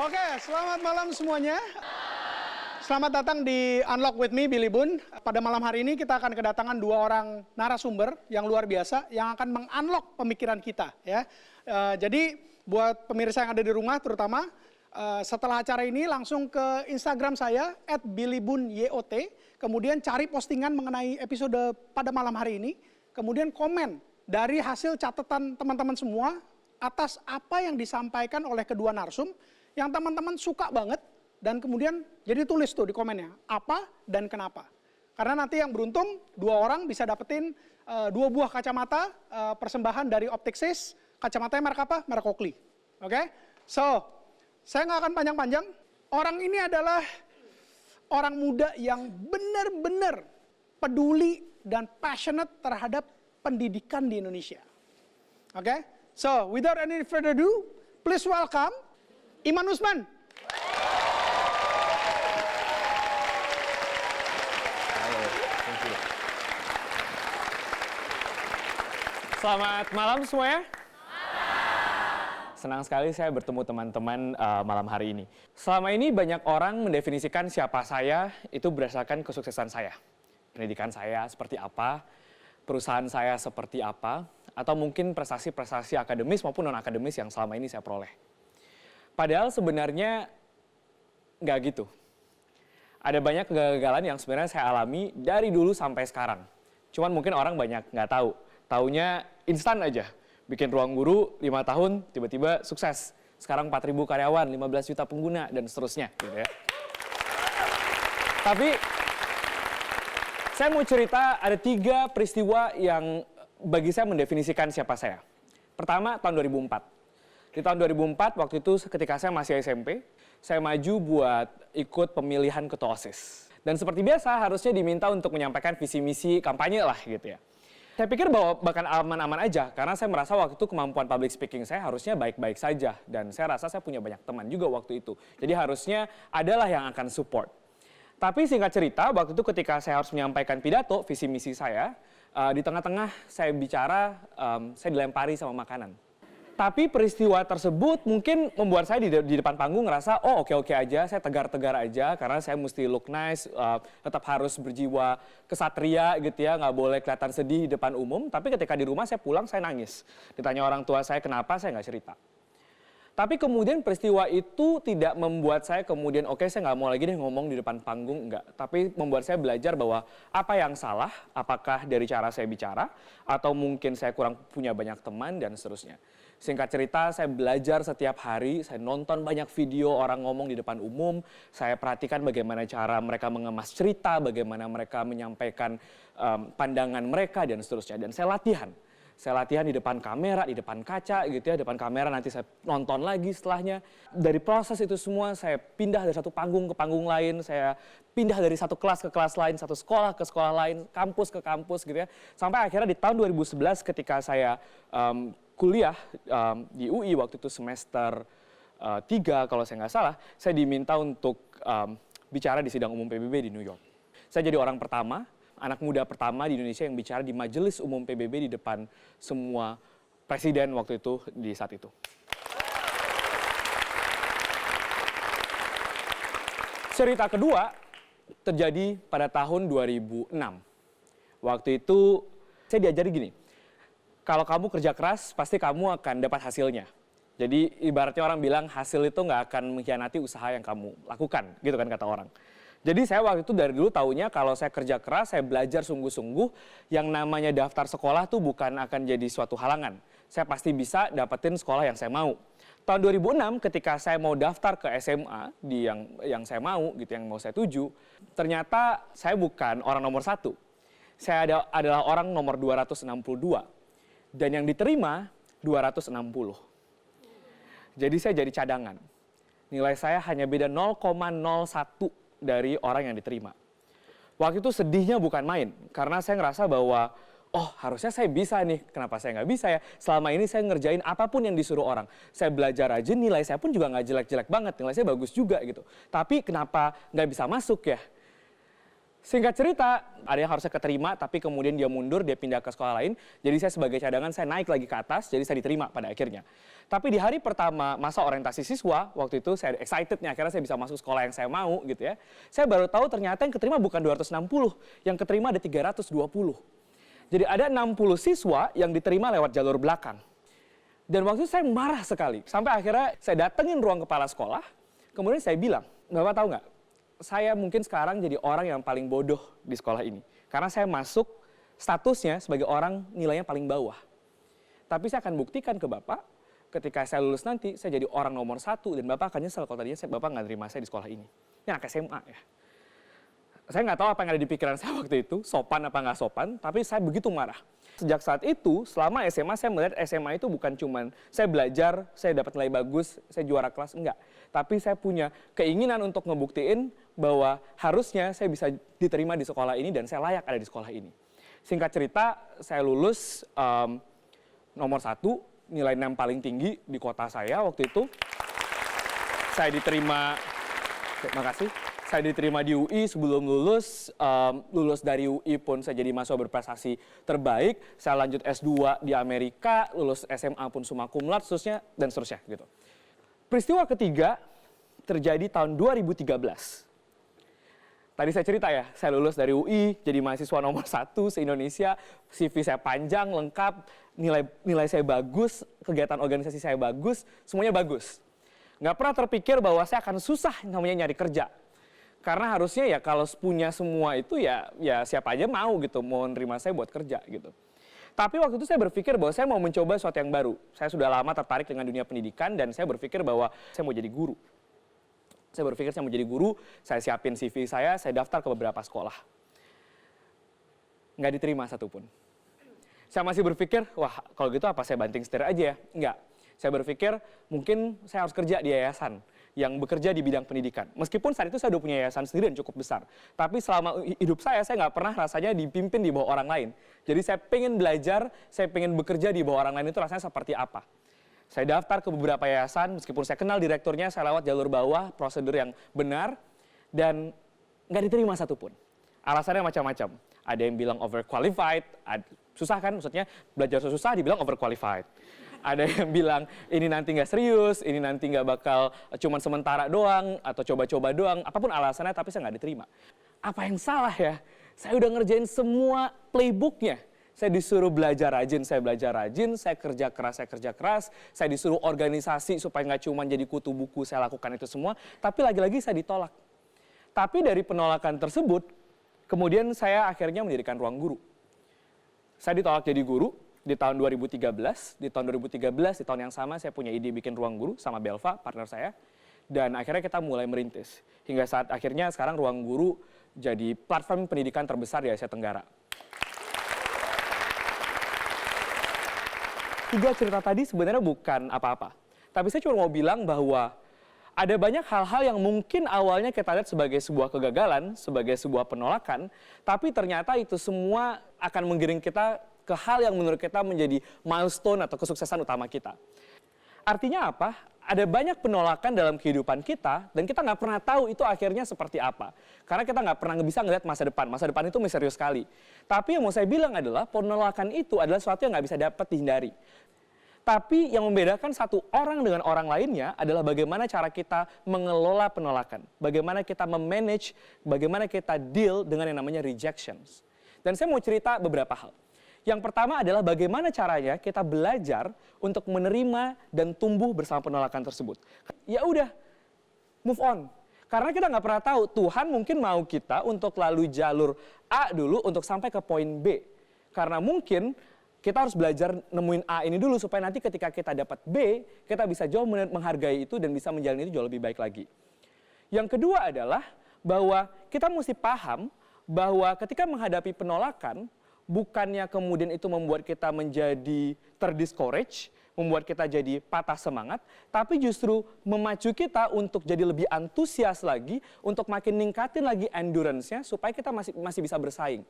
Oke, selamat malam semuanya. Selamat datang di Unlock with me, Billy Boon. Pada malam hari ini kita akan kedatangan dua orang narasumber yang luar biasa yang akan meng-unlock pemikiran kita. Ya. Jadi buat pemirsa yang ada di rumah terutama, setelah acara ini langsung ke Instagram saya @billyboonyot, kemudian cari postingan mengenai episode pada malam hari ini, kemudian komen dari hasil catatan teman-teman semua atas apa yang disampaikan oleh kedua narsum yang teman-teman suka banget, dan kemudian jadi tulis tuh di komennya apa dan kenapa. Karena nanti yang beruntung dua orang bisa dapetin dua buah kacamata persembahan dari Optixis. Kacamatanya merek apa? Merek Oakley. Oke? So, saya nggak akan panjang-panjang. Orang ini adalah orang muda yang benar-benar peduli dan passionate terhadap pendidikan di Indonesia. Oke? So, without any further ado, please welcome Iman Usman. Selamat malam semuanya. Senang sekali saya bertemu teman-teman malam hari ini. Selama ini banyak orang mendefinisikan siapa saya itu berdasarkan kesuksesan saya. Pendidikan saya seperti apa, perusahaan saya seperti apa, atau mungkin prestasi-prestasi akademis maupun non-akademis yang selama ini saya peroleh. Padahal sebenarnya nggak gitu. Ada banyak kegagalan yang sebenarnya saya alami dari dulu sampai sekarang. Cuman mungkin orang banyak nggak tahu. Taunya instan aja, bikin ruang guru 5 tahun, tiba-tiba sukses. Sekarang 4.000 karyawan, 15 juta pengguna, dan seterusnya. Gitu ya. Tapi, saya mau cerita ada 3 peristiwa yang bagi saya mendefinisikan siapa saya. Pertama, tahun 2004. Di tahun 2004, waktu itu ketika saya masih SMP, saya maju buat ikut pemilihan ketua OSIS. Dan seperti biasa, harusnya diminta untuk menyampaikan visi misi kampanye lah gitu ya. Saya pikir bahwa bahkan aman-aman aja, karena saya merasa waktu itu kemampuan public speaking saya harusnya baik-baik saja. Dan saya rasa saya punya banyak teman juga waktu itu. Jadi harusnya adalah yang akan support. Tapi singkat cerita, waktu itu ketika saya harus menyampaikan pidato, visi misi saya, di tengah-tengah saya bicara, saya dilempari sama makanan. Tapi peristiwa tersebut mungkin membuat saya di depan panggung ngerasa, oh oke-oke aja, saya tegar-tegar aja karena saya mesti look nice, tetap harus berjiwa kesatria gitu ya, nggak boleh kelihatan sedih di depan umum. Tapi ketika di rumah saya pulang, saya nangis. Ditanya orang tua saya kenapa, saya nggak cerita. Tapi kemudian peristiwa itu tidak membuat saya kemudian, oke, saya nggak mau lagi deh ngomong di depan panggung, enggak. Tapi membuat saya belajar bahwa apa yang salah, apakah dari cara saya bicara, atau mungkin saya kurang punya banyak teman, dan seterusnya. Singkat cerita, saya belajar setiap hari, saya nonton banyak video orang ngomong di depan umum, saya perhatikan bagaimana cara mereka mengemas cerita, bagaimana mereka menyampaikan pandangan mereka, dan seterusnya. Dan saya latihan. Saya latihan di depan kamera, di depan kaca gitu ya, depan kamera nanti saya nonton lagi setelahnya. Dari proses itu semua saya pindah dari satu panggung ke panggung lain, saya pindah dari satu kelas ke kelas lain, satu sekolah ke sekolah lain, kampus ke kampus gitu ya. Sampai akhirnya di tahun 2011 ketika saya kuliah di UI waktu itu semester 3 kalau saya nggak salah, saya diminta untuk bicara di sidang umum PBB di New York. Saya jadi orang pertama, anak muda pertama di Indonesia yang bicara di majelis umum PBB di depan semua presiden waktu itu di saat itu. Cerita kedua terjadi pada tahun 2006. Waktu itu saya diajari gini, kalau kamu kerja keras pasti kamu akan dapat hasilnya. Jadi ibaratnya orang bilang hasil itu nggak akan mengkhianati usaha yang kamu lakukan, gitu kan kata orang. Jadi saya waktu itu dari dulu taunya kalau saya kerja keras, saya belajar sungguh-sungguh, yang namanya daftar sekolah tuh bukan akan jadi suatu halangan. Saya pasti bisa dapetin sekolah yang saya mau. Tahun 2006 ketika saya mau daftar ke SMA di yang saya mau, gitu, yang mau saya tuju, ternyata saya bukan orang nomor 1. Saya adalah orang nomor 262. Dan yang diterima 260. Jadi saya jadi cadangan. Nilai saya hanya beda 0,01 dari orang yang diterima. Waktu itu sedihnya bukan main, karena saya ngerasa bahwa, oh harusnya saya bisa nih, kenapa saya nggak bisa ya? Selama ini saya ngerjain apapun yang disuruh orang. Saya belajar aja, nilai saya pun juga nggak jelek-jelek banget, nilai saya bagus juga gitu. Tapi kenapa nggak bisa masuk ya? Singkat cerita, ada yang harusnya keterima, tapi kemudian dia mundur, dia pindah ke sekolah lain. Jadi saya sebagai cadangan, saya naik lagi ke atas, jadi saya diterima pada akhirnya. Tapi di hari pertama masa orientasi siswa, waktu itu saya excited nih, akhirnya saya bisa masuk sekolah yang saya mau gitu ya. Saya baru tahu ternyata yang keterima bukan 260, yang keterima ada 320. Jadi ada 60 siswa yang diterima lewat jalur belakang. Dan waktu itu saya marah sekali, sampai akhirnya saya datengin ruang kepala sekolah, kemudian saya bilang, Bapak tahu nggak? Saya mungkin sekarang jadi orang yang paling bodoh di sekolah ini. Karena saya masuk statusnya sebagai orang nilainya paling bawah. Tapi saya akan buktikan ke Bapak, ketika saya lulus nanti, saya jadi orang nomor 1, dan Bapak akan nyesel kalau tadinya Bapak nggak terima saya di sekolah ini. Ini anak SMA ya. Saya nggak tahu apa yang ada di pikiran saya waktu itu, sopan apa nggak sopan, tapi saya begitu marah. Sejak saat itu, selama SMA, saya melihat SMA itu bukan cuman saya belajar, saya dapat nilai bagus, saya juara kelas, enggak. Tapi saya punya keinginan untuk ngebuktiin bahwa harusnya saya bisa diterima di sekolah ini dan saya layak ada di sekolah ini. Singkat cerita, saya lulus nomor 1, nilai 6 paling tinggi di kota saya waktu itu. Saya diterima, makasih. Saya diterima di UI sebelum lulus, lulus dari UI pun saya jadi mahasiswa berprestasi terbaik. Saya lanjut S2 di Amerika, lulus SMA pun summa cum laude, dan seterusnya gitu. Peristiwa ketiga terjadi tahun 2013. Tadi saya cerita ya, saya lulus dari UI, jadi mahasiswa nomor 1 se-Indonesia, CV saya panjang, lengkap, nilai saya bagus, kegiatan organisasi saya bagus, semuanya bagus. Nggak pernah terpikir bahwa saya akan susah namanya nyari kerja. Karena harusnya ya kalau punya semua itu ya siapa aja mau gitu, mau nerima saya buat kerja gitu. Tapi waktu itu saya berpikir bahwa saya mau mencoba sesuatu yang baru. Saya sudah lama tertarik dengan dunia pendidikan dan saya berpikir bahwa saya mau jadi guru. Saya berpikir saya mau jadi guru, saya siapin CV saya daftar ke beberapa sekolah. Nggak diterima satupun. Saya masih berpikir, wah kalau gitu apa saya banting setir aja ya? Nggak. Saya berpikir mungkin saya harus kerja di yayasan yang bekerja di bidang pendidikan. Meskipun saat itu saya udah punya yayasan sendiri yang cukup besar. Tapi selama hidup saya nggak pernah rasanya dipimpin di bawah orang lain. Jadi saya pengen belajar, saya pengen bekerja di bawah orang lain itu rasanya seperti apa. Saya daftar ke beberapa yayasan, meskipun saya kenal direkturnya, saya lewat jalur bawah, prosedur yang benar, dan nggak diterima satupun. Alasannya macam-macam. Ada yang bilang overqualified, susah kan, maksudnya belajar susah dibilang overqualified. Ada yang bilang ini nanti nggak serius, ini nanti nggak bakal cuman sementara doang, atau coba-coba doang, apapun alasannya tapi saya nggak diterima. Apa yang salah ya? Saya udah ngerjain semua playbooknya. Saya disuruh belajar rajin, saya belajar rajin, saya kerja keras, saya disuruh organisasi supaya nggak cuma jadi kutu buku, saya lakukan itu semua, tapi lagi-lagi saya ditolak. Tapi dari penolakan tersebut, kemudian saya akhirnya mendirikan Ruang Guru. Saya ditolak jadi guru di tahun 2013, di tahun yang sama saya punya ide bikin Ruang Guru sama Belva, partner saya, dan akhirnya kita mulai merintis. Hingga saat akhirnya sekarang Ruang Guru jadi platform pendidikan terbesar di Asia Tenggara. 3 cerita tadi sebenarnya bukan apa-apa. Tapi saya cuma mau bilang bahwa ada banyak hal-hal yang mungkin awalnya kita lihat sebagai sebuah kegagalan, sebagai sebuah penolakan, tapi ternyata itu semua akan menggiring kita ke hal yang menurut kita menjadi milestone atau kesuksesan utama kita. Artinya apa? Ada banyak penolakan dalam kehidupan kita dan kita nggak pernah tahu itu akhirnya seperti apa. Karena kita nggak pernah bisa ngelihat masa depan. Masa depan itu misterius sekali. Tapi yang mau saya bilang adalah penolakan itu adalah sesuatu yang nggak bisa dapat dihindari. Tapi yang membedakan satu orang dengan orang lainnya adalah bagaimana cara kita mengelola penolakan. Bagaimana kita memanage, bagaimana kita deal dengan yang namanya rejections. Dan saya mau cerita beberapa hal. Yang pertama adalah bagaimana caranya kita belajar untuk menerima dan tumbuh bersama penolakan tersebut. Ya udah, move on. Karena kita nggak pernah tahu, Tuhan mungkin mau kita untuk lalu jalur A dulu untuk sampai ke poin B. Karena mungkin kita harus belajar nemuin A ini dulu supaya nanti ketika kita dapat B, kita bisa jauh menghargai itu dan bisa menjalani itu jauh lebih baik lagi. Yang kedua adalah bahwa kita mesti paham bahwa ketika menghadapi penolakan, bukannya kemudian itu membuat kita menjadi terdiscourage, membuat kita jadi patah semangat, tapi justru memacu kita untuk jadi lebih antusias lagi, untuk makin ningkatin lagi endurance-nya supaya kita masih bisa bersaing.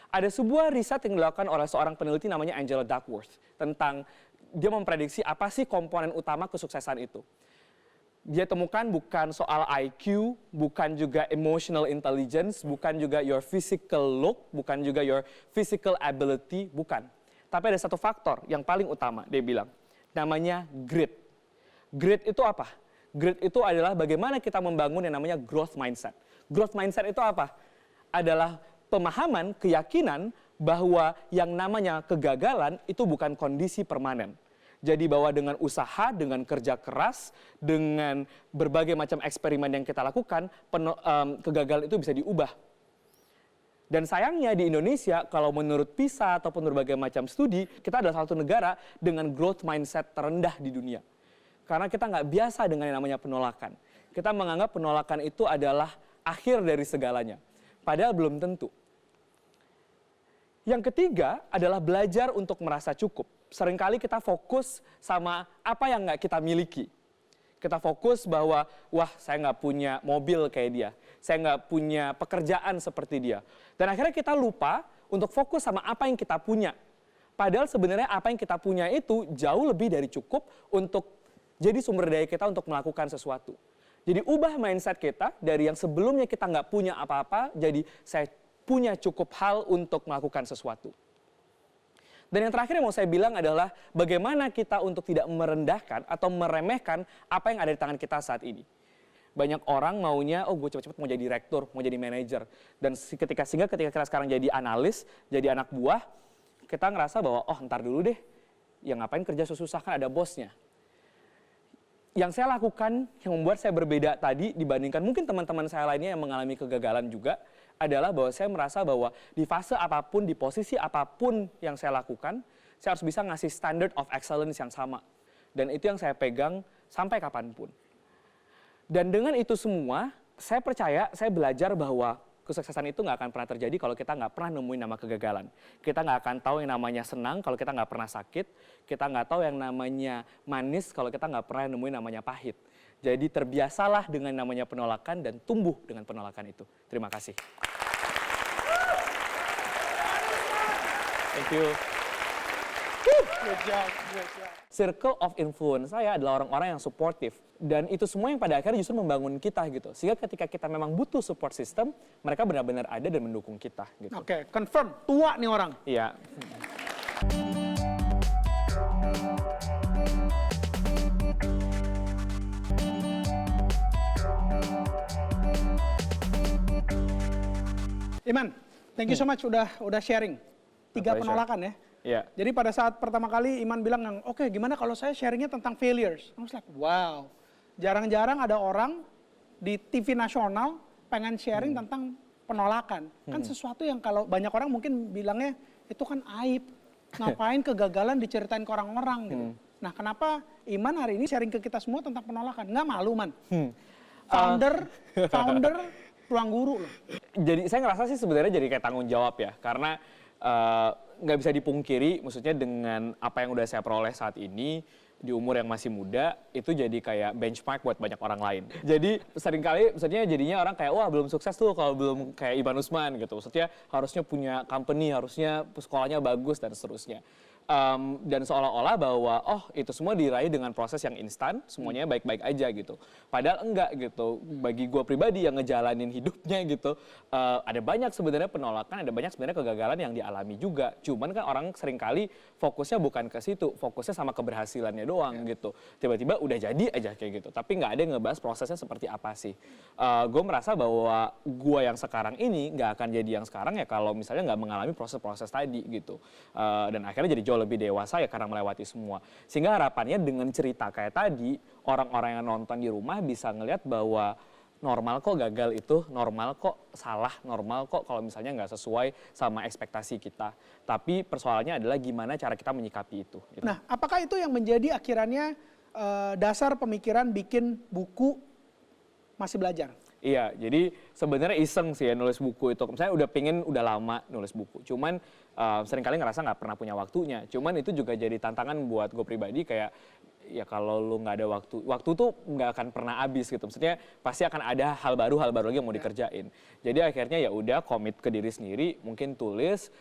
Ada sebuah riset yang dilakukan oleh seorang peneliti namanya Angela Duckworth tentang dia memprediksi apa sih komponen utama kesuksesan itu. dia temukan bukan soal IQ, bukan juga emotional intelligence, bukan juga your physical look, bukan juga your physical ability, bukan. Tapi ada satu faktor yang paling utama, dia bilang, namanya grit. Grit itu apa? Grit itu adalah bagaimana kita membangun yang namanya growth mindset. Growth mindset itu apa? Adalah pemahaman, keyakinan bahwa yang namanya kegagalan itu bukan kondisi permanen. Jadi bahwa dengan usaha, dengan kerja keras, dengan berbagai macam eksperimen yang kita lakukan, kegagalan itu bisa diubah. Dan sayangnya di Indonesia, kalau menurut PISA ataupun berbagai macam studi, kita adalah salah satu negara dengan growth mindset terendah di dunia. Karena kita nggak biasa dengan yang namanya penolakan. Kita menganggap penolakan itu adalah akhir dari segalanya. Padahal belum tentu. Yang ketiga adalah belajar untuk merasa cukup. Seringkali kita fokus sama apa yang nggak kita miliki. Kita fokus bahwa, wah saya nggak punya mobil kayak dia. Saya nggak punya pekerjaan seperti dia. Dan akhirnya kita lupa untuk fokus sama apa yang kita punya. Padahal sebenarnya apa yang kita punya itu jauh lebih dari cukup untuk jadi sumber daya kita untuk melakukan sesuatu. Jadi ubah mindset kita dari yang sebelumnya kita nggak punya apa-apa, jadi saya punya cukup hal untuk melakukan sesuatu. Dan yang terakhir yang mau saya bilang adalah bagaimana kita untuk tidak merendahkan atau meremehkan apa yang ada di tangan kita saat ini. Banyak orang maunya, oh gue cepet-cepet mau jadi direktur, mau jadi manajer. Dan ketika kita sekarang jadi analis, jadi anak buah, kita ngerasa bahwa, oh ntar dulu deh, yang ngapain kerja susah-susah kan ada bosnya. Yang saya lakukan, yang membuat saya berbeda tadi dibandingkan mungkin teman-teman saya lainnya yang mengalami kegagalan juga, adalah bahwa saya merasa bahwa di fase apapun, di posisi apapun yang saya lakukan, saya harus bisa ngasih standard of excellence yang sama. Dan itu yang saya pegang sampai kapanpun. Dan dengan itu semua, saya percaya, saya belajar bahwa kesuksesan itu nggak akan pernah terjadi kalau kita nggak pernah nemuin nama kegagalan. Kita nggak akan tahu yang namanya senang kalau kita nggak pernah sakit. Kita nggak tahu yang namanya manis kalau kita nggak pernah nemuin namanya pahit. Jadi terbiasalah dengan namanya penolakan dan tumbuh dengan penolakan itu. Terima kasih. Thank you. Good job, good job. Circle of influence saya adalah orang-orang yang supportive. Dan itu semua yang pada akhirnya justru membangun kita gitu. Sehingga ketika kita memang butuh support system, mereka benar-benar ada dan mendukung kita gitu. Oke, confirm. Tua nih orang. Iya. Iman, thank you so much udah sharing. 3 penolakan ya. Iya. Jadi pada saat pertama kali Iman bilang, oke, gimana kalau saya sharingnya tentang failures? I was like, wow. Jarang-jarang ada orang di TV nasional pengen sharing tentang penolakan. Kan sesuatu yang kalau banyak orang mungkin bilangnya itu kan aib. Ngapain kegagalan diceritain ke orang-orang gitu. Nah, kenapa Iman hari ini sharing ke kita semua tentang penolakan? Nggak malu, Man. Founder Ruang Guru loh. Jadi saya ngerasa sih sebenarnya jadi kayak tanggung jawab ya. Karena nggak bisa dipungkiri, maksudnya dengan apa yang udah saya peroleh saat ini, di umur yang masih muda, itu jadi kayak benchmark buat banyak orang lain. Jadi seringkali, maksudnya jadinya orang kayak, wah belum sukses tuh kalau belum kayak Iman Usman gitu. Maksudnya harusnya punya company, harusnya sekolahnya bagus dan seterusnya. Dan seolah-olah bahwa itu semua diraih dengan proses yang instan, semuanya baik-baik aja gitu. Padahal enggak gitu. Bagi gue pribadi yang ngejalanin hidupnya gitu, ada banyak sebenarnya penolakan, ada banyak sebenarnya kegagalan yang dialami juga. Cuman kan orang seringkali fokusnya bukan ke situ, fokusnya sama keberhasilannya doang gitu. Tiba-tiba udah jadi aja kayak gitu. Tapi nggak ada yang ngebahas prosesnya seperti apa sih. Gue merasa bahwa gue yang sekarang ini nggak akan jadi yang sekarang ya kalau misalnya nggak mengalami proses-proses tadi gitu. Dan akhirnya jadi jauh lebih dewasa ya karena melewati semua. Sehingga harapannya dengan cerita kayak tadi, orang-orang yang nonton di rumah bisa ngelihat bahwa normal kok gagal itu, normal kok salah, normal kok kalau misalnya nggak sesuai sama ekspektasi kita. Tapi persoalannya adalah gimana cara kita menyikapi itu. Gitu. Nah, apakah itu yang menjadi akhirannya dasar pemikiran bikin buku Masih Belajar? Iya, jadi sebenarnya iseng sih ya nulis buku itu. Saya udah lama nulis buku. Cuman seringkali ngerasa nggak pernah punya waktunya. Cuman itu juga jadi tantangan buat gue pribadi kayak ya kalau lu nggak ada waktu tuh nggak akan pernah habis gitu. Maksudnya pasti akan ada hal baru lagi yang mau dikerjain. Jadi akhirnya ya udah komit ke diri sendiri, mungkin tulis,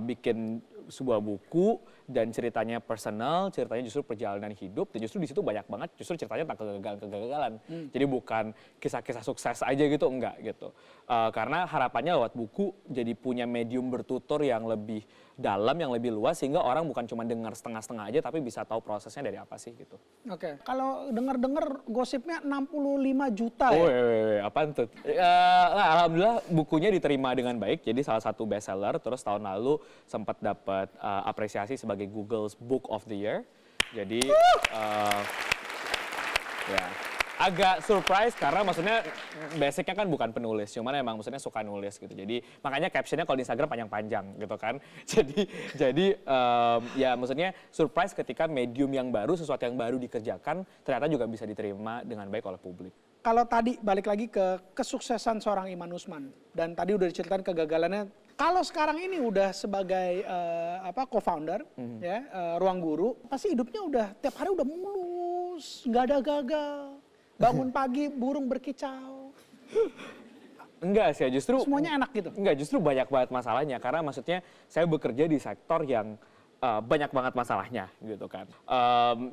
bikin sebuah buku dan ceritanya personal, ceritanya justru perjalanan hidup dan justru di situ banyak banget justru ceritanya tentang kegagalan. Jadi bukan kisah-kisah sukses aja gitu, enggak gitu. Karena harapannya lewat buku jadi punya medium bertutur yang lebih dalam, yang lebih luas sehingga orang bukan cuma dengar setengah-setengah aja tapi bisa tahu prosesnya dari apa sih gitu. Oke. Kalau dengar-dengar gosipnya 65 juta Oh, ya? apaan tuh? Alhamdulillah bukunya diterima dengan baik, jadi salah satu bestseller. Terus tahun lalu sempat dapat apresiasi sebagai Google's Book of the Year. Jadi ya agak surprise karena maksudnya basicnya kan bukan penulis, cuman emang maksudnya suka nulis gitu. Jadi makanya captionnya kalau di Instagram panjang-panjang gitu kan. Jadi ya maksudnya surprise ketika medium yang baru, sesuatu yang baru dikerjakan ternyata juga bisa diterima dengan baik oleh publik. Kalau tadi balik lagi ke kesuksesan seorang Iman Usman dan tadi udah diceritain kegagalannya. Kalau sekarang ini udah sebagai co-founder ya Ruang Guru, pasti hidupnya udah tiap hari udah mulus, nggak ada gagal. Bangun pagi burung berkicau. Enggak sih, justru semuanya enak gitu. Enggak, justru banyak banget masalahnya karena maksudnya saya bekerja di sektor yang banyak banget masalahnya gitu kan.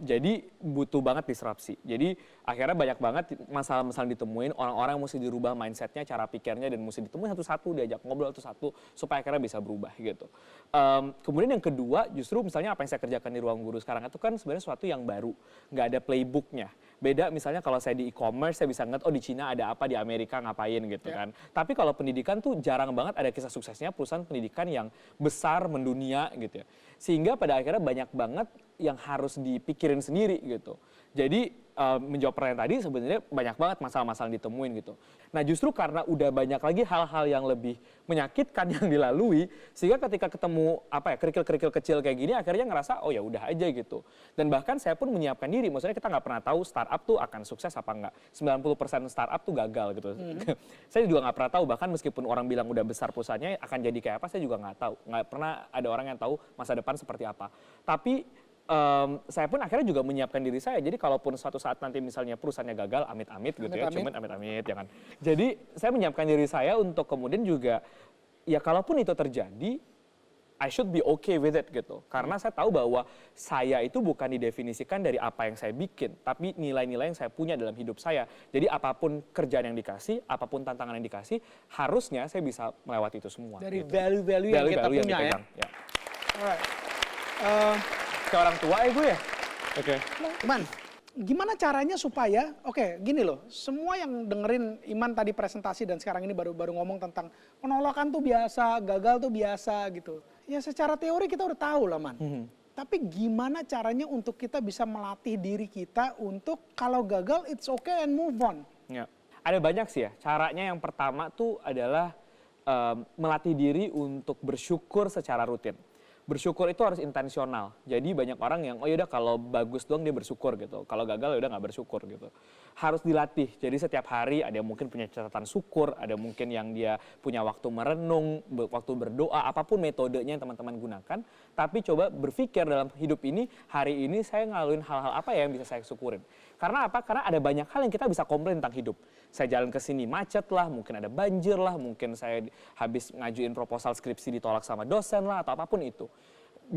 Jadi butuh banget disrupsi. Jadi akhirnya banyak banget masalah-masalah ditemuin, orang-orang mesti dirubah mindsetnya, cara pikirnya dan mesti ditemuin satu-satu, diajak ngobrol satu-satu supaya akhirnya bisa berubah gitu. Kemudian yang kedua justru misalnya apa yang saya kerjakan di Ruang Guru sekarang itu kan sebenarnya sesuatu yang baru, nggak ada playbooknya. Beda misalnya kalau saya di e-commerce saya bisa ngeliat di Cina ada apa, di Amerika ngapain gitu kan. Tapi kalau pendidikan tuh jarang banget ada kisah suksesnya perusahaan pendidikan yang besar mendunia gitu ya. Sehingga pada akhirnya banyak banget yang harus dipikirin sendiri gitu. Jadi menjawab pertanyaan tadi sebenarnya banyak banget masalah-masalah ditemuin gitu. Nah justru karena udah banyak lagi hal-hal yang lebih menyakitkan yang dilalui, sehingga ketika ketemu kerikil-kerikil kecil kayak gini akhirnya ngerasa oh ya udah aja gitu. Dan bahkan saya pun menyiapkan diri, maksudnya kita nggak pernah tahu startup tuh akan sukses apa enggak. 90% startup tuh gagal gitu. Saya juga nggak pernah tahu, bahkan meskipun orang bilang udah besar perusahaannya akan jadi kayak apa, saya juga nggak tahu. Nggak pernah ada orang yang tahu masa depan seperti apa. Tapi saya pun akhirnya juga menyiapkan diri saya. Jadi kalaupun suatu saat nanti misalnya perusahaannya gagal, amit-amit gitu ya, cuman amit-amit jangan. Jadi saya menyiapkan diri saya untuk kemudian juga ya kalaupun itu terjadi, I should be okay with it gitu. Karena saya tahu bahwa saya itu bukan didefinisikan dari apa yang saya bikin, tapi nilai-nilai yang saya punya dalam hidup saya. Jadi apapun kerjaan yang dikasih, apapun tantangan yang dikasih, harusnya saya bisa melewati itu semua. Dari gitu. value-value yang kita punya ya. Alright. Kayak orang tua ya gue ya? Oke. Iman, gimana caranya supaya, gini loh, semua yang dengerin Iman tadi presentasi dan sekarang ini baru ngomong tentang penolakan tuh biasa, gagal tuh biasa gitu. Ya secara teori kita udah tahu lah Man. Tapi gimana caranya untuk kita bisa melatih diri kita untuk kalau gagal it's okay and move on. Ya. Ada banyak sih ya. Caranya yang pertama tuh adalah melatih diri untuk bersyukur secara rutin. Bersyukur itu harus intensional. Jadi banyak orang yang, oh yaudah kalau bagus doang dia bersyukur gitu. Kalau gagal yaudah nggak bersyukur gitu. Harus dilatih. Jadi setiap hari ada yang mungkin punya catatan syukur, ada mungkin yang dia punya waktu merenung, waktu berdoa, apapun metodenya yang teman-teman gunakan. Tapi coba berpikir dalam hidup ini, hari ini saya ngelaluin hal-hal apa ya yang bisa saya syukurin. Karena apa? Karena ada banyak hal yang kita bisa komplain tentang hidup. Saya jalan ke sini macet lah, mungkin ada banjir lah, mungkin saya habis ngajuin proposal skripsi ditolak sama dosen lah, atau apapun itu.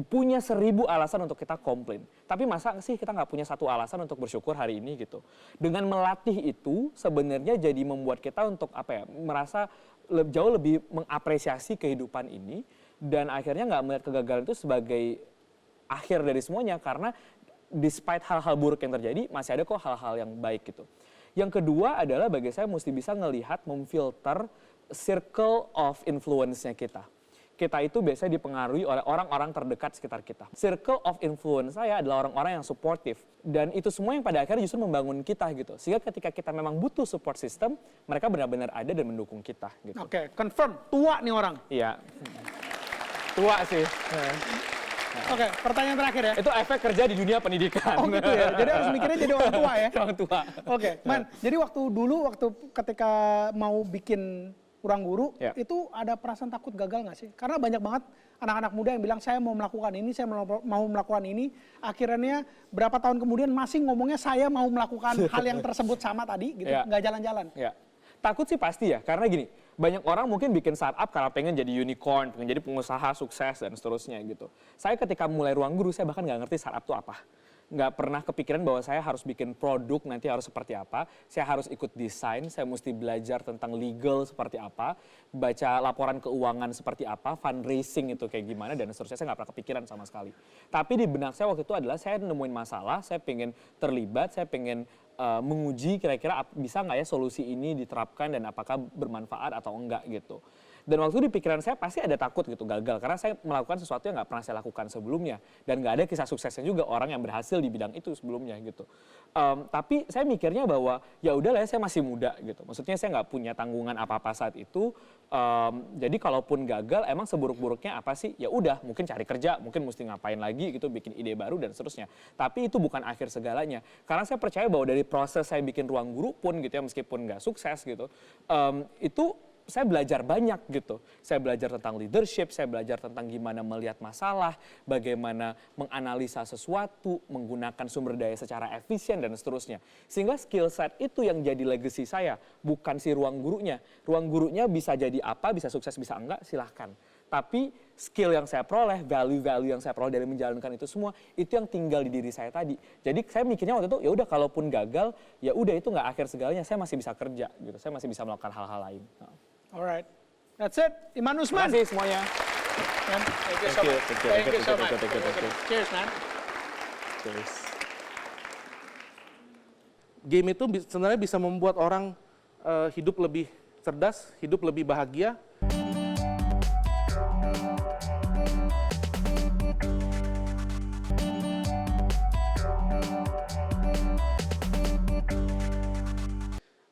Punya 1000 alasan untuk kita komplain. Tapi masa sih kita nggak punya satu alasan untuk bersyukur hari ini gitu. Dengan melatih itu sebenarnya jadi membuat kita untuk merasa jauh lebih mengapresiasi kehidupan ini. Dan akhirnya nggak melihat kegagalan itu sebagai akhir dari semuanya. Karena despite hal-hal buruk yang terjadi masih ada kok hal-hal yang baik gitu. Yang kedua adalah bagi saya mesti bisa ngelihat, memfilter circle of influence-nya kita. Kita itu biasanya dipengaruhi oleh orang-orang terdekat sekitar kita. Circle of influence saya adalah orang-orang yang supportive. Dan itu semua yang pada akhirnya justru membangun kita gitu. Sehingga ketika kita memang butuh support system, mereka benar-benar ada dan mendukung kita gitu. Oke, confirm. Tua nih orang. Iya. Tua sih. Oke, pertanyaan terakhir ya. Itu efek kerja di dunia pendidikan. Oh gitu ya, jadi harus mikirnya jadi orang tua ya. Orang tua. Oke, Man, jadi waktu ketika mau bikin Ruang Guru, Ya. itu ada perasaan takut gagal nggak sih? Karena banyak banget anak-anak muda yang bilang saya mau melakukan ini, saya mau melakukan ini. Akhirnya berapa tahun kemudian masih ngomongnya saya mau melakukan hal yang tersebut sama tadi, gitu, Ya. nggak jalan-jalan. Ya. Takut sih pasti ya, karena gini, banyak orang mungkin bikin startup karena pengen jadi unicorn, pengen jadi pengusaha sukses dan seterusnya gitu. Saya ketika mulai Ruang Guru, saya bahkan nggak ngerti startup itu apa. Nggak pernah kepikiran bahwa saya harus bikin produk nanti harus seperti apa, saya harus ikut desain, saya mesti belajar tentang legal seperti apa, baca laporan keuangan seperti apa, fundraising itu kayak gimana, dan seterusnya. Saya nggak pernah kepikiran sama sekali. Tapi di benak saya waktu itu adalah saya nemuin masalah, saya pengen terlibat, saya pengen menguji kira-kira bisa nggak ya solusi ini diterapkan dan apakah bermanfaat atau enggak gitu. Dan waktu di pikiran saya pasti ada takut gitu gagal karena saya melakukan sesuatu yang nggak pernah saya lakukan sebelumnya dan nggak ada kisah suksesnya juga orang yang berhasil di bidang itu sebelumnya gitu. Tapi saya mikirnya bahwa ya udahlah saya masih muda gitu. Maksudnya saya nggak punya tanggungan apa-apa saat itu. Jadi kalaupun gagal emang seburuk-buruknya apa sih? Ya udah mungkin cari kerja, mungkin mesti ngapain lagi gitu, bikin ide baru dan seterusnya. Tapi itu bukan akhir segalanya. Karena saya percaya bahwa dari proses saya bikin Ruang Guru pun gitu ya meskipun nggak sukses gitu, itu saya belajar banyak gitu. Saya belajar tentang leadership, saya belajar tentang gimana melihat masalah, bagaimana menganalisa sesuatu, menggunakan sumber daya secara efisien dan seterusnya. Sehingga skill set itu yang jadi legacy saya, bukan si Ruang Gurunya. Ruang Gurunya bisa jadi apa, bisa sukses, bisa enggak, silahkan. Tapi skill yang saya peroleh, value-value yang saya peroleh dari menjalankan itu semua, itu yang tinggal di diri saya tadi. Jadi saya mikirnya waktu itu, ya udah kalaupun gagal, ya udah itu nggak akhir segalanya, saya masih bisa kerja gitu, saya masih bisa melakukan hal-hal lain. Alright, that's it. Iman Usman. Terima kasih semuanya. Man, thank you so Thank you, much. thank you, Thank you thank you, so thank you, much. thank you. Cheers, man. Cheers. Game itu sebenarnya bisa membuat orang hidup lebih cerdas, hidup lebih bahagia.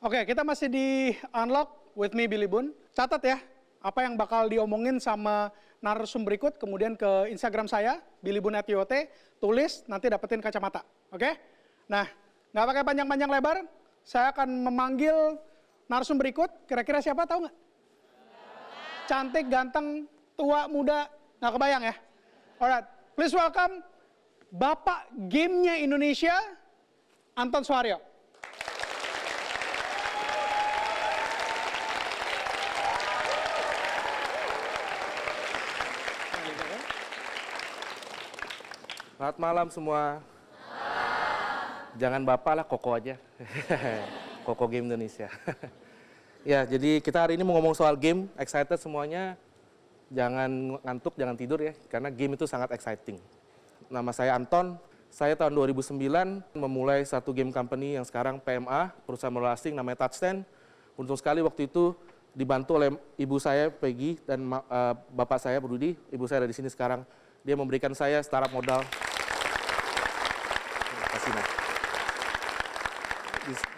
Oke, kita masih di Unlock with me, Billy Boon. Catat ya, apa yang bakal diomongin sama narasumber berikut, kemudian ke Instagram saya, billyboon@yot, tulis, nanti dapetin kacamata. Oke? Nah, nggak pakai panjang-panjang lebar, saya akan memanggil narasumber berikut. Kira-kira siapa, tahu nggak? Cantik, ganteng, tua, muda, nggak kebayang ya? Alright, please welcome Bapak Gamenya Indonesia, Anton Suharyo. Selamat malam semua. Jangan Bapak lah, Koko aja. Koko Game Indonesia. Ya, jadi kita hari ini mau ngomong soal game, excited semuanya. Jangan ngantuk, jangan tidur ya, karena game itu sangat exciting. Nama saya Anton, saya tahun 2009 memulai satu game company yang sekarang PMA, perusahaan modal asing namanya Touchstand. Untung sekali waktu itu dibantu oleh ibu saya Peggy dan bapak saya Rudi. Ibu saya ada di sini sekarang. Dia memberikan saya startup modal.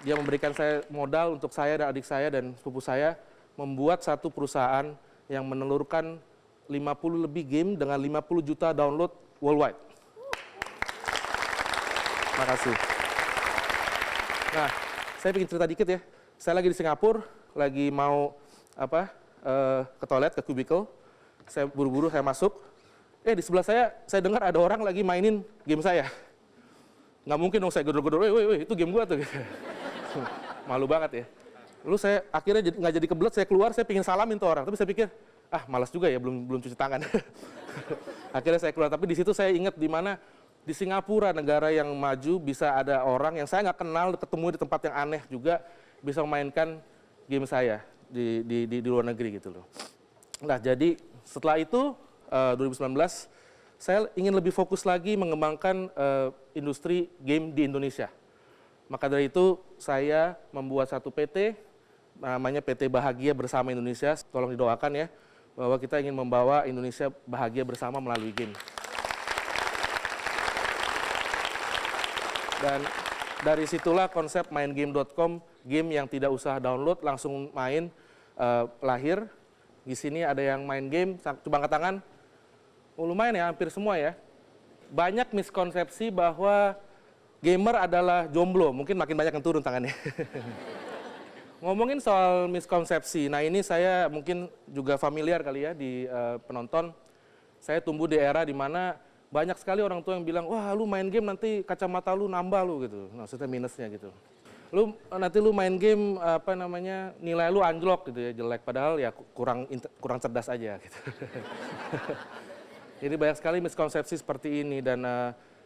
Dia memberikan saya modal untuk saya dan adik saya dan sepupu saya membuat satu perusahaan yang menelurkan 50 lebih game dengan 50 juta download worldwide. Terima kasih. Nah, saya bikin cerita dikit ya. Saya lagi di Singapura, lagi mau ke toilet, ke cubicle. Saya buru-buru, saya masuk. Di sebelah saya dengar ada orang lagi mainin game saya. Nggak mungkin dong saya gedor-gedor, weh, itu game gua tuh. Malu banget ya. Lalu saya akhirnya nggak jadi kebelet, saya keluar, saya pengen salamin tuh orang. Tapi saya pikir, malas juga ya, belum cuci tangan. Akhirnya saya keluar, tapi di situ saya ingat di mana di Singapura, negara yang maju, bisa ada orang yang saya nggak kenal, ketemu di tempat yang aneh juga, bisa memainkan game saya di luar negeri gitu loh. Nah, jadi setelah itu, 2019, saya ingin lebih fokus lagi mengembangkan industri game di Indonesia. Maka dari itu saya membuat satu PT, namanya PT Bahagia Bersama Indonesia. Tolong didoakan ya, bahwa kita ingin membawa Indonesia bahagia bersama melalui game. Dan dari situlah konsep maingame.com, game yang tidak usah download, langsung main, lahir. Di sini ada yang main game, coba angkat tangan. Lumayan ya, hampir semua ya. Banyak miskonsepsi bahwa gamer adalah jomblo, mungkin makin banyak yang turun tangannya. Ngomongin soal miskonsepsi, nah ini saya mungkin juga familiar kali ya di penonton. Saya tumbuh di era di mana banyak sekali orang tua yang bilang, wah lu main game nanti kacamata lu nambah lu gitu, maksudnya minusnya gitu. Nanti lu main game nilai lu anjlok gitu ya, jelek, padahal ya kurang cerdas aja gitu. Jadi banyak sekali miskonsepsi seperti ini dan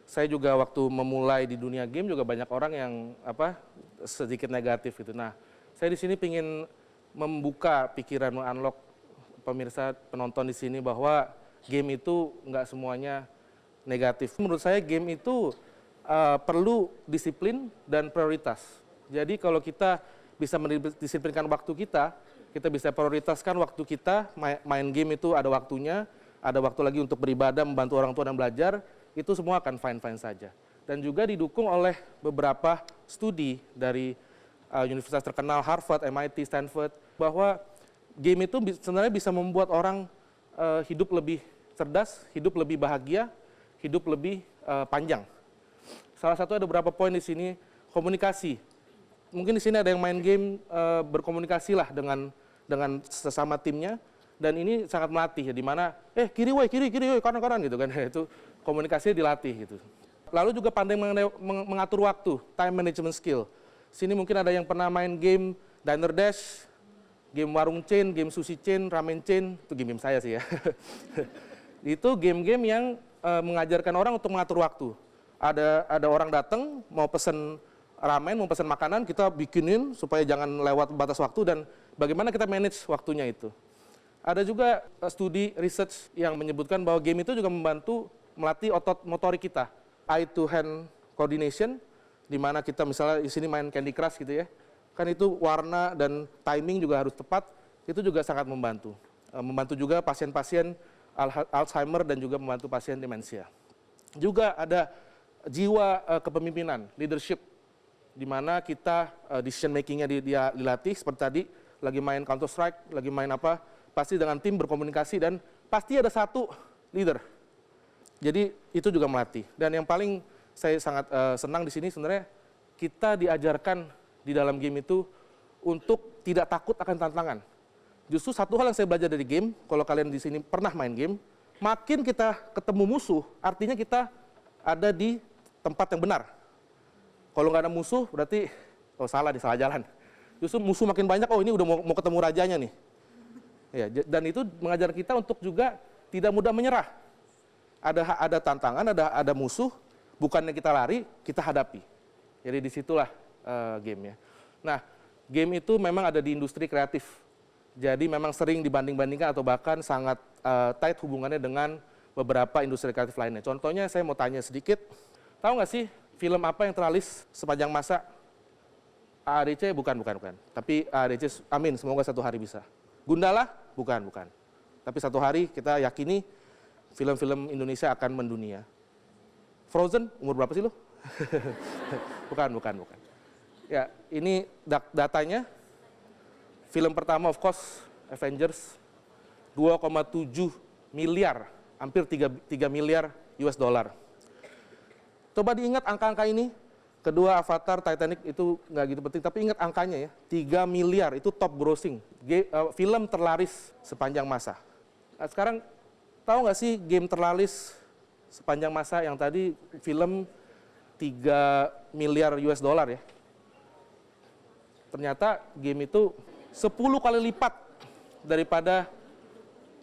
saya juga waktu memulai di dunia game juga banyak orang yang sedikit negatif gitu. Nah, saya di sini ingin membuka pikiran, unlock pemirsa penonton di sini bahwa game itu nggak semuanya negatif. Menurut saya game itu perlu disiplin dan prioritas. Jadi kalau kita bisa mendisiplinkan waktu kita bisa prioritaskan waktu kita, main game itu ada waktunya, ada waktu lagi untuk beribadah, membantu orang tua dan belajar, itu semua akan fine-fine saja. Dan juga didukung oleh beberapa studi dari universitas terkenal, Harvard, MIT, Stanford, bahwa game itu sebenarnya bisa membuat orang hidup lebih cerdas, hidup lebih bahagia, hidup lebih panjang. Salah satu ada beberapa poin di sini, komunikasi. Mungkin di sini ada yang main game berkomunikasi lah dengan sesama timnya, dan ini sangat melatih ya, di mana kiri woi kanan gitu kan, itu komunikasinya dilatih gitu. Lalu juga pandai mengatur waktu, time management skill. Sini mungkin ada yang pernah main game Diner Dash, game Warung Chain, game Sushi Chain, Ramen Chain, itu game saya sih ya. Itu game-game yang mengajarkan orang untuk mengatur waktu. Ada orang datang mau pesen ramen, mau pesen makanan, kita bikinin supaya jangan lewat batas waktu dan bagaimana kita manage waktunya itu. Ada juga studi research yang menyebutkan bahwa game itu juga membantu melatih otot motorik kita, eye to hand coordination, di mana kita misalnya di sini main Candy Crush gitu ya, kan itu warna dan timing juga harus tepat, itu juga sangat membantu. Membantu juga pasien-pasien Alzheimer dan juga membantu pasien demensia. Juga ada jiwa kepemimpinan, leadership, di mana kita decision making-nya dilatih seperti tadi, lagi main Counter Strike, lagi main apa, pasti dengan tim berkomunikasi dan pasti ada satu leader. Jadi itu juga melatih. Dan yang paling saya sangat senang di sini sebenarnya kita diajarkan di dalam game itu untuk tidak takut akan tantangan. Justru satu hal yang saya belajar dari game, kalau kalian di sini pernah main game, makin kita ketemu musuh, artinya kita ada di tempat yang benar. Kalau nggak ada musuh, berarti salah jalan. Justru musuh makin banyak, ini udah mau ketemu rajanya nih. Ya, dan itu mengajar kita untuk juga tidak mudah menyerah. Ada tantangan, ada musuh, bukannya kita lari, kita hadapi. Jadi disitulah game ya. Nah, game itu memang ada di industri kreatif. Jadi memang sering dibanding-bandingkan atau bahkan sangat tight hubungannya dengan beberapa industri kreatif lainnya. Contohnya saya mau tanya sedikit, tahu nggak sih film apa yang terlaris sepanjang masa? AADC bukan. Tapi AADC, amin, semoga satu hari bisa. Gundala? Bukan. Tapi satu hari kita yakini film-film Indonesia akan mendunia. Frozen, umur berapa sih lu? Bukan. Ya, ini datanya. Film pertama of course Avengers, 2,7 miliar, hampir 3 miliar US dollar. Coba diingat angka-angka ini. Kedua Avatar, Titanic itu nggak gitu penting, tapi ingat angkanya ya, 3 miliar itu top grossing, film terlaris sepanjang masa. Nah, sekarang tahu nggak sih game terlaris sepanjang masa yang tadi film 3 miliar US dollar ya? Ternyata game itu 10 kali lipat daripada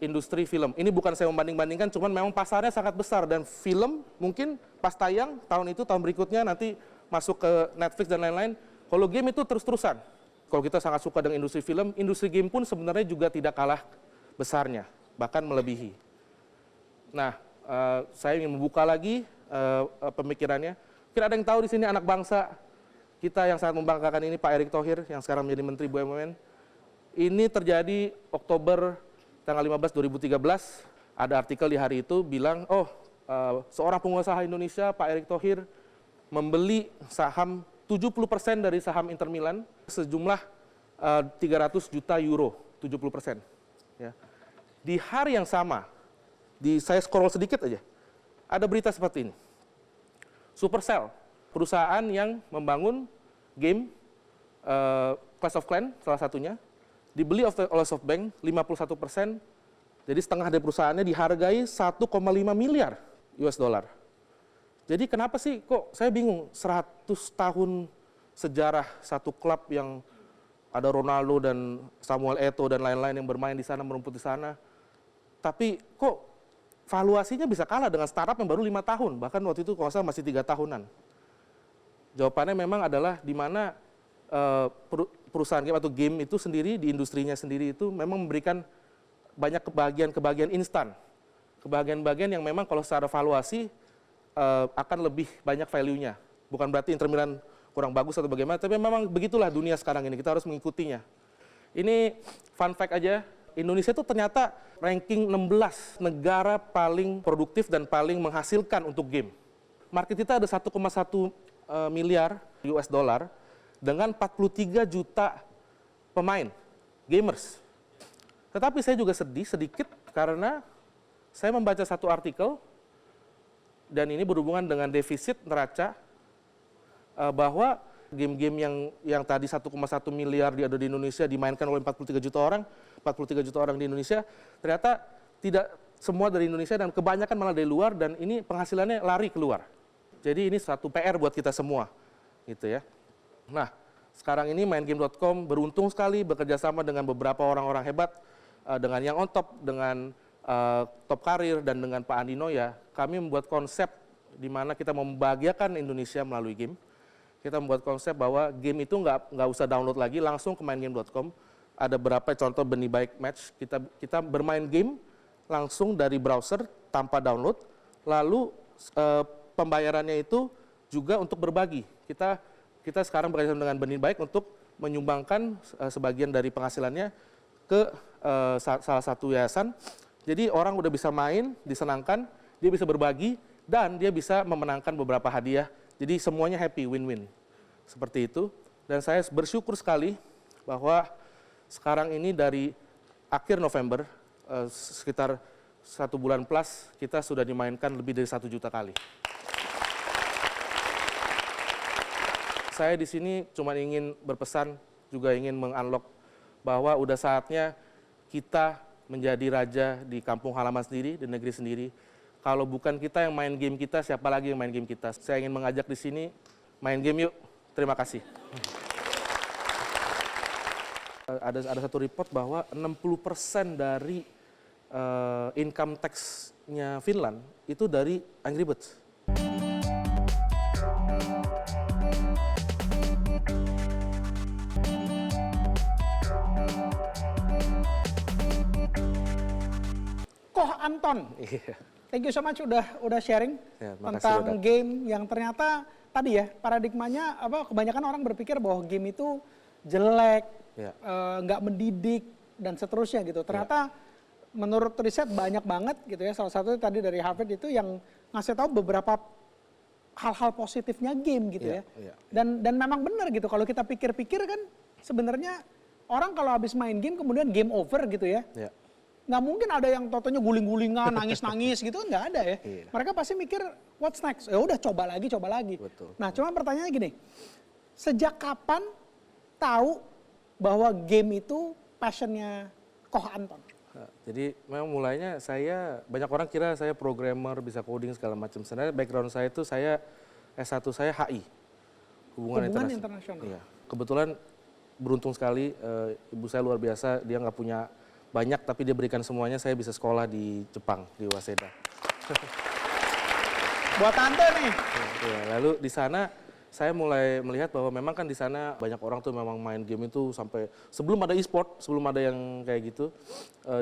industri film. Ini bukan saya membanding-bandingkan, cuman memang pasarnya sangat besar dan film mungkin pas tayang tahun itu, tahun berikutnya nanti masuk ke Netflix dan lain-lain. Kalau game itu terus-terusan. Kalau kita sangat suka dengan industri film, industri game pun sebenarnya juga tidak kalah besarnya, bahkan melebihi. Nah, saya ingin membuka lagi pemikirannya. Mungkin ada yang tahu di sini anak bangsa kita yang sangat membanggakan ini, Pak Erick Thohir, yang sekarang menjadi Menteri BUMN. Ini terjadi Oktober tanggal 15 2013, ada artikel di hari itu bilang, seorang pengusaha Indonesia, Pak Erick Thohir, membeli saham 70% dari saham Inter Milan, sejumlah 300 juta euro, 70%. Ya. Di hari yang sama, saya scroll sedikit aja, ada berita seperti ini. Supercell, perusahaan yang membangun game Clash of Clans salah satunya, dibeli oleh SoftBank 51%, jadi setengah dari perusahaannya dihargai 1,5 miliar US dollar. Jadi kenapa sih kok saya bingung 100 tahun sejarah satu klub yang ada Ronaldo dan Samuel Eto'o dan lain-lain yang bermain di sana, merumput di sana. Tapi kok valuasinya bisa kalah dengan startup yang baru 5 tahun, bahkan waktu itu kalau saya masih 3 tahunan. Jawabannya memang adalah di mana perusahaan game atau game itu sendiri, di industrinya sendiri itu memang memberikan banyak kebahagiaan instan. Kebahagiaan yang memang kalau secara valuasi akan lebih banyak value-nya. Bukan berarti Inter Milan kurang bagus atau bagaimana, tapi memang begitulah dunia sekarang ini, kita harus mengikutinya. Ini fun fact aja, Indonesia itu ternyata ranking 16 negara paling produktif dan paling menghasilkan untuk game. Market kita ada 1,1 miliar US dollar dengan 43 juta pemain, gamers. Tetapi saya juga sedih sedikit karena saya membaca satu artikel dan ini berhubungan dengan defisit neraca bahwa game-game yang tadi 1,1 miliar ada di Indonesia dimainkan oleh 43 juta orang di Indonesia, ternyata tidak semua dari Indonesia dan kebanyakan malah dari luar dan ini penghasilannya lari keluar. Jadi ini satu PR buat kita semua, gitu ya. Nah, sekarang ini maingame.com beruntung sekali bekerja sama dengan beberapa orang-orang hebat, dengan yang on top, dengan Top Karir dan dengan Pak Andino ya, kami membuat konsep di mana kita membahagiakan Indonesia melalui game. Kita membuat konsep bahwa game itu nggak usah download lagi, langsung ke maingame.com. Ada berapa contoh benih baik match, kita bermain game langsung dari browser tanpa download, lalu pembayarannya itu juga untuk berbagi. Kita sekarang bekerja dengan benih baik untuk menyumbangkan sebagian dari penghasilannya ke salah satu yayasan. Jadi orang udah bisa main, disenangkan, dia bisa berbagi, dan dia bisa memenangkan beberapa hadiah. Jadi semuanya happy, win-win. Seperti itu. Dan saya bersyukur sekali bahwa sekarang ini dari akhir November, sekitar 1 bulan plus, kita sudah dimainkan lebih dari 1 juta kali. Saya di sini cuma ingin berpesan, juga ingin meng-unlock bahwa udah saatnya kita menjadi raja di kampung halaman sendiri, di negeri sendiri. Kalau bukan kita yang main game kita, siapa lagi yang main game kita? Saya ingin mengajak di sini, main game yuk. Terima kasih. Ada satu report bahwa 60% dari income tax-nya Finland itu dari Angry Birds. Koh Anton. Thank you so much udah sharing Ya, makasih, tentang Badak. game yang ternyata tadi ya paradigmanya kebanyakan orang berpikir bahwa game itu jelek, Ya. nggak mendidik dan seterusnya gitu. Ternyata menurut riset banyak banget gitu ya. Salah satu tadi dari Harvard itu yang ngasih tahu beberapa hal-hal positifnya game gitu ya. Dan memang benar gitu kalau kita pikir-pikir kan sebenarnya orang kalau habis main game kemudian game over gitu ya. Nggak mungkin ada yang totonya guling-gulingan, nangis-nangis gitu, nggak ada ya. Mereka pasti mikir, what's next? Ya udah coba lagi. Betul. Nah, cuma pertanyaannya gini, sejak kapan tahu bahwa game itu passionnya Koh Anton? Jadi memang mulainya banyak orang kira saya programmer, bisa coding segala macam. Sebenarnya background saya itu S1 saya HI, Hubungan Internasional. Iya. Kebetulan beruntung sekali, ibu saya luar biasa, dia nggak punya banyak tapi dia berikan semuanya, saya bisa sekolah di Jepang, di Waseda. Buat tante nih. Ya, lalu di sana saya mulai melihat bahwa memang kan di sana banyak orang tuh memang main game itu sampai sebelum ada e-sport, sebelum ada yang kayak gitu,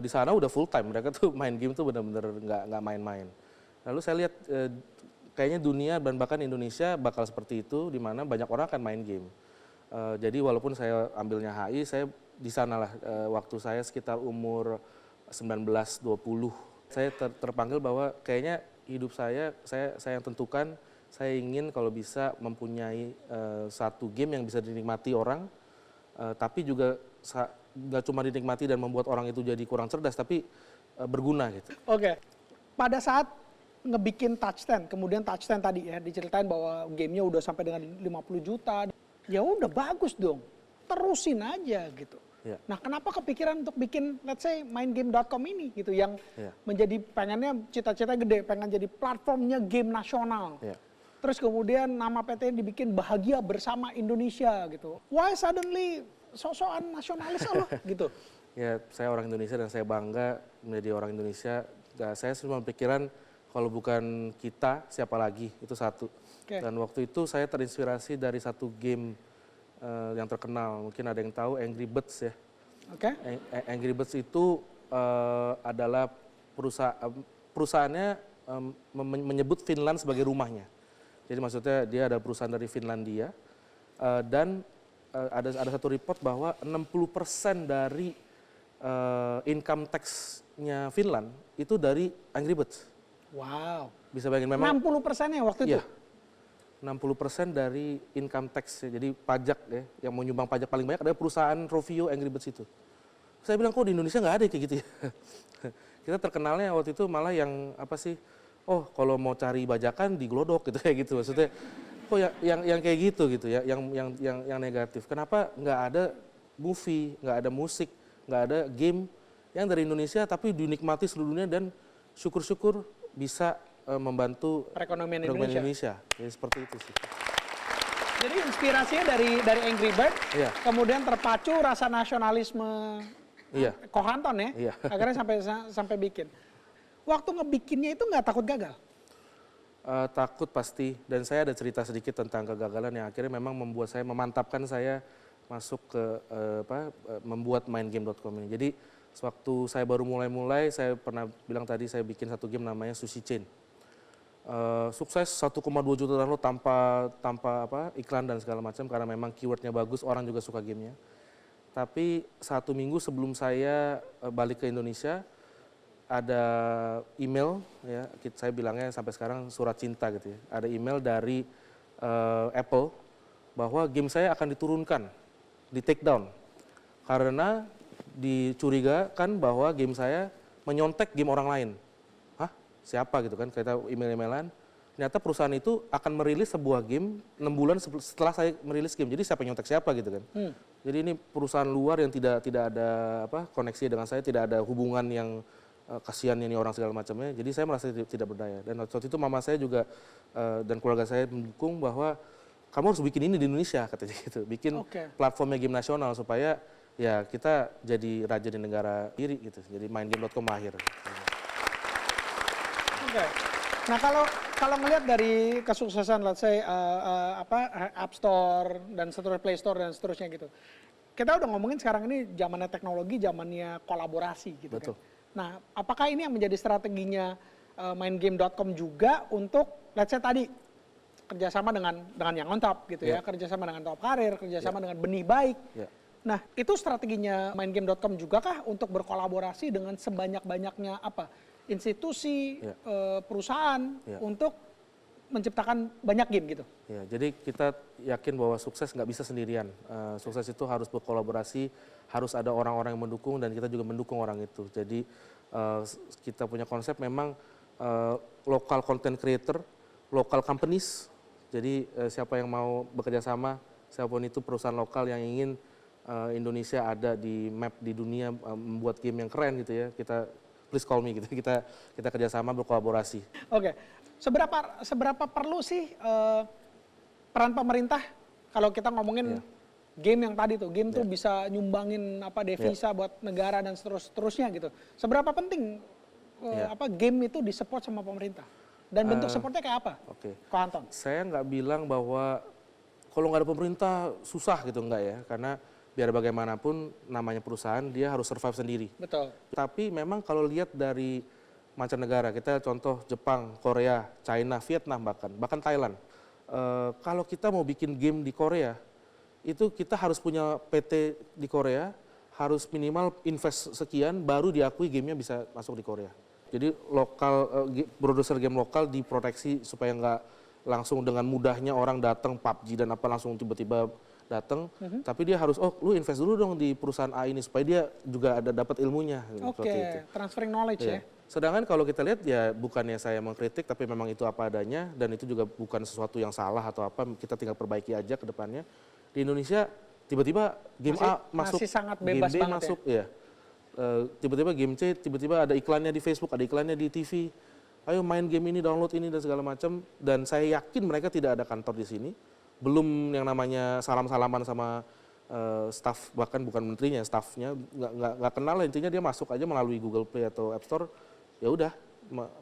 di sana udah full time, mereka tuh main game tuh benar-benar nggak main-main. Lalu saya lihat kayaknya dunia dan bahkan Indonesia bakal seperti itu, di mana banyak orang akan main game. Jadi walaupun saya ambilnya HI, saya di sanalah waktu saya sekitar umur 19-20, saya terpanggil bahwa kayaknya hidup saya yang tentukan, saya ingin kalau bisa mempunyai satu game yang bisa dinikmati orang, tapi juga nggak cuma dinikmati dan membuat orang itu jadi kurang cerdas, tapi berguna gitu. Oke, pada saat ngebikin Touch 10, kemudian Touch 10 tadi ya diceritain bahwa gamenya udah sampai dengan 50 juta, ya udah bagus dong. terusin aja gitu. Ya. Nah, kenapa kepikiran untuk bikin let's say mindgame.com ini gitu yang Ya. menjadi pengennya cita-cita gede, pengen jadi platformnya game nasional. Ya. Terus kemudian nama PT dibikin Bahagia Bersama Indonesia gitu. Why suddenly sok-sokan nasionalis loh gitu. Ya, saya orang Indonesia dan saya bangga menjadi orang Indonesia. Nah, saya cuma pikiran kalau bukan kita, siapa lagi? Itu satu. Oke. Dan waktu itu saya terinspirasi dari satu game yang terkenal. Mungkin ada yang tahu Angry Birds ya. Oke. Angry Birds itu adalah perusahaannya menyebut Finland sebagai rumahnya. Jadi maksudnya dia ada perusahaan dari Finlandia dan ada satu report bahwa 60% dari income tax-nya Finland itu dari Angry Birds. Wow. Bisa bayangin memang 60%-nya waktu itu. iya. 60% dari income tax, jadi pajak ya, yang menyumbang pajak paling banyak adalah perusahaan Rovio Angry Birds itu. Saya bilang kok di Indonesia nggak ada kayak gitu ya. Kita terkenalnya waktu itu malah yang apa sih? Oh kalau mau cari bajakan di Glodok gitu kayak gitu maksudnya. Kok yang kayak gitu ya, yang negatif. Kenapa nggak ada movie, nggak ada musik, nggak ada game yang dari Indonesia tapi dinikmati seluruh dunia dan syukur-syukur bisa membantu Perekonomian Indonesia. Jadi seperti itu sih. Jadi inspirasinya dari Angry Bird, Iya. kemudian terpacu rasa nasionalisme Iya. Kohanton ya, Iya. akhirnya sampai bikin. Waktu ngebikinnya itu nggak takut gagal? Takut pasti, dan saya ada cerita sedikit tentang kegagalan yang akhirnya memang membuat saya, memantapkan saya masuk ke membuat mindgame.com ini. Jadi sewaktu saya baru mulai, saya pernah bilang tadi saya bikin satu game namanya Sushi Chain. Sukses 1,2 juta download tanpa iklan dan segala macam karena memang keywordnya bagus, orang juga suka gamenya. Tapi 1 minggu sebelum saya balik ke Indonesia ada email ya, saya bilangnya sampai sekarang surat cinta gitu ya. Ada email dari Apple bahwa game saya akan diturunkan, di take down karena dicurigakan bahwa game saya menyontek game orang lain. Siapa gitu kan, kita email-emailan. Ternyata perusahaan itu akan merilis sebuah game 6 bulan setelah saya merilis game. Jadi siapa yang nyontek siapa gitu kan. Jadi ini perusahaan luar yang tidak ada koneksi dengan saya, tidak ada hubungan yang kasihan ini orang segala macamnya. Jadi saya merasa tidak berdaya. Dan waktu itu mama saya juga dan keluarga saya mendukung bahwa kamu harus bikin ini di Indonesia katanya gitu. Bikin platformnya game nasional supaya ya kita jadi raja di negara diri gitu. Jadi mindgame.com lahir. Oke. Nah kalau ngelihat dari kesuksesan let's say App Store dan seterusnya, Play Store dan seterusnya gitu. Kita udah ngomongin sekarang ini zamannya teknologi, zamannya kolaborasi gitu. Betul. Kan. Nah, apakah ini yang menjadi strateginya mindgame.com juga untuk let's say tadi kerjasama dengan yang on top gitu ya, kerjasama dengan Top Karir, kerjasama dengan Benih Baik. Nah, itu strateginya mindgame.com juga kah untuk berkolaborasi dengan sebanyak-banyaknya institusi, perusahaan untuk menciptakan banyak game gitu? Ya, jadi kita yakin bahwa sukses nggak bisa sendirian. Sukses itu harus berkolaborasi, harus ada orang-orang yang mendukung dan kita juga mendukung orang itu. Jadi kita punya konsep memang local content creator, local companies. Jadi siapa yang mau bekerja sama, siapapun itu perusahaan lokal yang ingin Indonesia ada di map di dunia, membuat game yang keren gitu ya, kita please call me gitu. Kita kerjasama berkolaborasi. Oke. Seberapa perlu sih peran pemerintah kalau kita ngomongin game yang tadi tuh, game tuh bisa nyumbangin devisa buat negara dan seterusnya gitu. Seberapa penting game itu disupport sama pemerintah? Dan bentuk supportnya kayak apa? Ko Anton? Saya nggak bilang bahwa kalau nggak ada pemerintah susah gitu, enggak ya. Karena biar bagaimanapun namanya perusahaan dia harus survive sendiri. Betul. Tapi memang kalau lihat dari mancanegara, kita contoh Jepang, Korea, China, Vietnam bahkan Thailand. Kalau kita mau bikin game di Korea, itu kita harus punya PT di Korea, harus minimal invest sekian baru diakui gamenya bisa masuk di Korea. Jadi lokal produser game lokal diproteksi supaya nggak langsung dengan mudahnya orang datang PUBG dan langsung tiba-tiba datang, tapi dia harus lu invest dulu dong di perusahaan A ini supaya dia juga ada dapat ilmunya. Transferring knowledge ya. Sedangkan kalau kita lihat ya bukannya saya mengkritik, tapi memang itu apa adanya dan itu juga bukan sesuatu yang salah atau apa, kita tinggal perbaiki aja ke depannya. Di Indonesia tiba-tiba game A masuk, masih sangat game bebas B banget masuk, ya. Tiba-tiba game C, tiba-tiba ada iklannya di Facebook, ada iklannya di TV. Ayo main game ini, download ini dan segala macam. Dan saya yakin mereka tidak ada kantor di sini. Belum yang namanya salam-salaman sama staff, bahkan bukan menterinya, staffnya nggak kenal lah. Intinya dia masuk aja melalui Google Play atau App Store, ya udah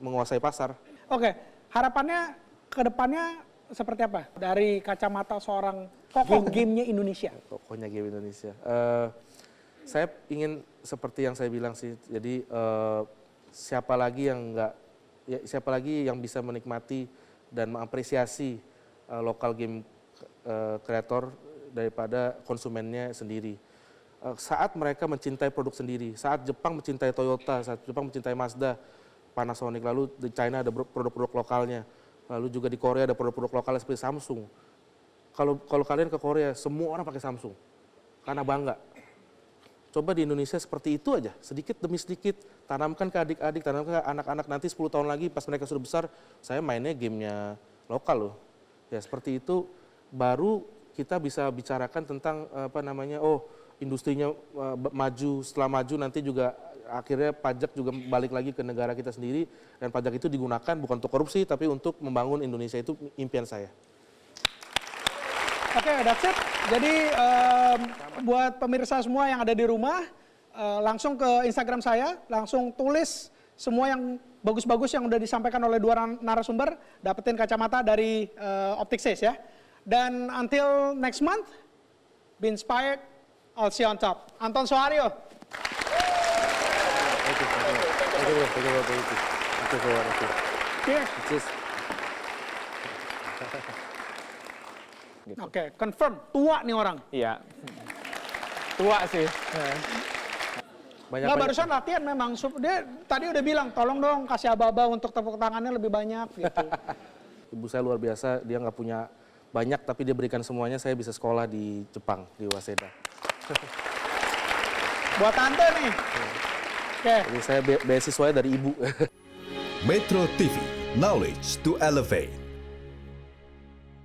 menguasai pasar. Oke, harapannya ke depannya seperti apa? Dari kacamata seorang tokoh gamenya Indonesia. Tokohnya game Indonesia. Saya ingin seperti yang saya bilang sih. Jadi siapa lagi yang bisa menikmati dan mengapresiasi lokal game kreator daripada konsumennya sendiri. Saat mereka mencintai produk sendiri, saat Jepang mencintai Toyota, saat Jepang mencintai Mazda, Panasonic, lalu di China ada produk-produk lokalnya. Lalu juga di Korea ada produk-produk lokal seperti Samsung. Kalau kalian ke Korea, semua orang pakai Samsung. Karena bangga. Coba di Indonesia seperti itu aja, sedikit demi sedikit. Tanamkan ke adik-adik, tanamkan ke anak-anak. Nanti 10 tahun lagi pas mereka sudah besar, saya mainnya gamenya lokal loh. Ya seperti itu, baru kita bisa bicarakan tentang industrinya maju. Setelah maju nanti juga akhirnya pajak juga balik lagi ke negara kita sendiri, dan pajak itu digunakan bukan untuk korupsi tapi untuk membangun Indonesia. Itu impian saya. Oke, that's it. Jadi buat pemirsa semua yang ada di rumah, langsung ke Instagram saya, langsung tulis semua yang bagus-bagus yang udah disampaikan oleh dua narasumber, dapetin kacamata dari Opticsys ya. Dan until next month, be inspired, I'll see you on top. Anton Sohario. Cheers. Oke, confirm, tua nih orang. Iya. Tua sih. Nggak, barusan latihan memang. Dia tadi udah bilang, tolong dong kasih aba-aba untuk tepuk tangannya lebih banyak gitu. Ibu saya luar biasa, dia nggak punya banyak tapi dia berikan semuanya. Saya bisa sekolah di Jepang, di Waseda. Buat tante nih. Oke. Jadi saya beasiswanya dari ibu. Metro TV, knowledge to elevate.